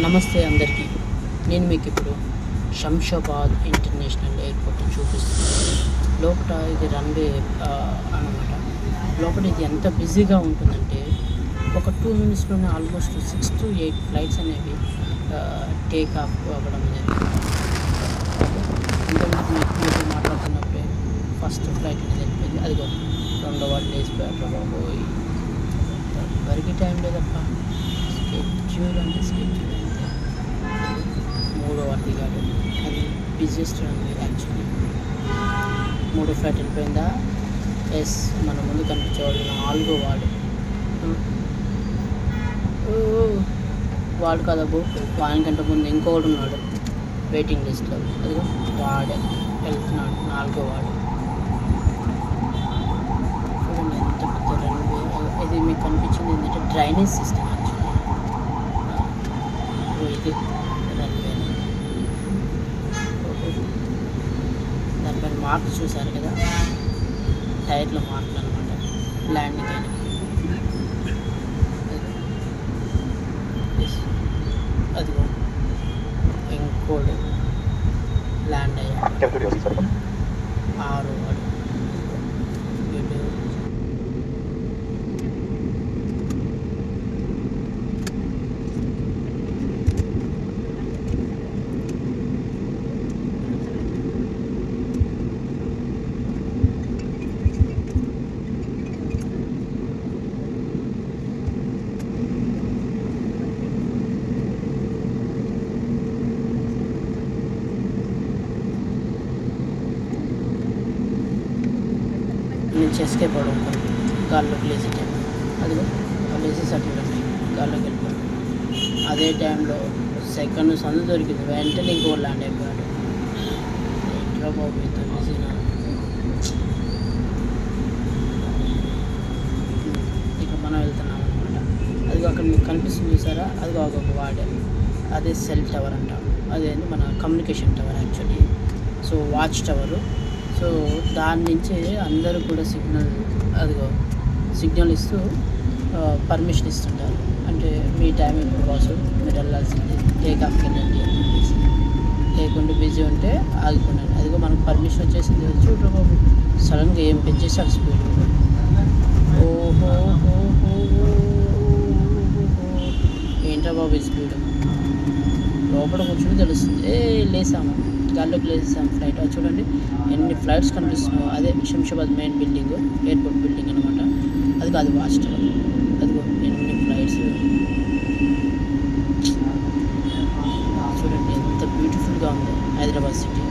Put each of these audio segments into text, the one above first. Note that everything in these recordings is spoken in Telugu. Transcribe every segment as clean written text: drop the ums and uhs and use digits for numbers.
నమస్తే అందరికీ. నేను మీకు ఇప్పుడు శంషాబాద్ ఇంటర్నేషనల్ ఎయిర్పోర్ట్ చూపిస్తున్నాను. లోపల ఇది రన్వే అన్నమాట. లోపల ఇది ఎంత బిజీగా ఉంటుందంటే ఒక 2 minutesలోనే ఆల్మోస్ట్ 6 to 8 ఫ్లైట్స్ అనేవి టేక్ ఆఫ్ అవ్వడం జరిగింది. ఇంతకుముందు మాట్లాడుతున్నప్పుడే ఫస్ట్ ఫ్లైట్ అనేది వెళ్ళిపోయింది. అదిగో రెండవ లేచిపోయారు బాబోయ్. వరకు టైం లేదప్ప. స్కెడ్యూల్ అంటే స్కెడ్యూల్ అంతే. మూడవ దిగాడు, అది బిజియెస్ట్ రన్వే యాక్చువల్లీ. మూడో ఫ్లైట్ వెళ్ళిపోయిందా? ఎస్, మన ముందు కనిపించేవాడు 4వ వాడు కదా బో. వానికంటే ముందు ఇంకొకడు ఉన్నాడు వెయిటింగ్ లిస్ట్లో. అదిగో వాడే వెళ్తున్నాడు 4వ వాడు. చూడండి ఎంత పెద్ద రన్వే. ఇది మీకు కనిపించింది ఏంటంటే డ్రైనేజ్ సిస్టమ్ యాక్చువల్లీ. ఇది రన్వే. దానిపైన మార్క్స్ చూసారు కదా, టైర్లో మార్కులు అనమాట. ల్యాండింగ్ అయిన అదిగో ఇంకోడు ల్యాండ్ అయ్యాడు 6వ వాడు. వీడు నుంచి ఎస్కేప్ అవ్వడం గాల్లోకి లేచే టైం. అదిగో లేసేసి అట్లా గాల్లోకి వెళ్ళిపోయాడు. అదే టైంలో సెకండ్ సందు దొరికింది, వెంటనే ఇంకో ల్యాండ్ అయిపోయాడు. ఇంట్లో బాబు ఇంత బిజీనా. ఇక మనం వెళ్తున్నాం అనమాట. అదిగో అక్కడ మీకు కనిపిస్తుంది చూసారా, అదిగో ఒక వాడే. అదే సెల్ టవర్ అంటాం. అదేంటి మన communication tower actually. So watch tower. So దాని నుంచి అందరూ కూడా సిగ్నల్ ఇస్తూ పర్మిషన్ ఇస్తుంటారు. అంటే మీ టైం ఇప్పుడు బాసు, మీరు వెళ్ళాల్సింది, టేక్ ఆఫ్కి వెళ్ళండి అని చెప్పేసి. లేకుండా బిజీ ఉంటే ఆగిపోండి. అదిగో మనకు పర్మిషన్ వచ్చేసింది. చూడరు బాబు, సడన్గా ఏం పెంచేసాడు స్పీడ్. ఓహో ఏంట్రా బాబు ఈ స్పీడ్. లోపల కూర్చొని తెలుస్తుంది. లేసాము, గాల్లోకి లేసాము ఫ్లైట్. చూడండి ఎన్ని ఫ్లైట్స్ కనిపిస్తున్నాయో. అదే Shamshabad main building, airport building అనమాట. అది కాదు వాచ్ టవర్. అదిగో ఎన్ని ఫ్లైట్స్ చూడండి, ఎంత బ్యూటిఫుల్గా ఉంది హైదరాబాద్ సిటీ.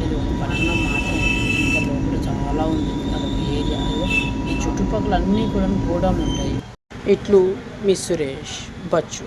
ఇది ఒక పట్టణం మాత్రం, ఇంకా లోపల చాలా ఉంది. అదొక ఏరియా. అదిగో ఈ చుట్టుపక్కల అన్నీ కూడా గోడౌన్లు ఉంటాయి. ఇట్లు మీ సురేష్ బచ్చు.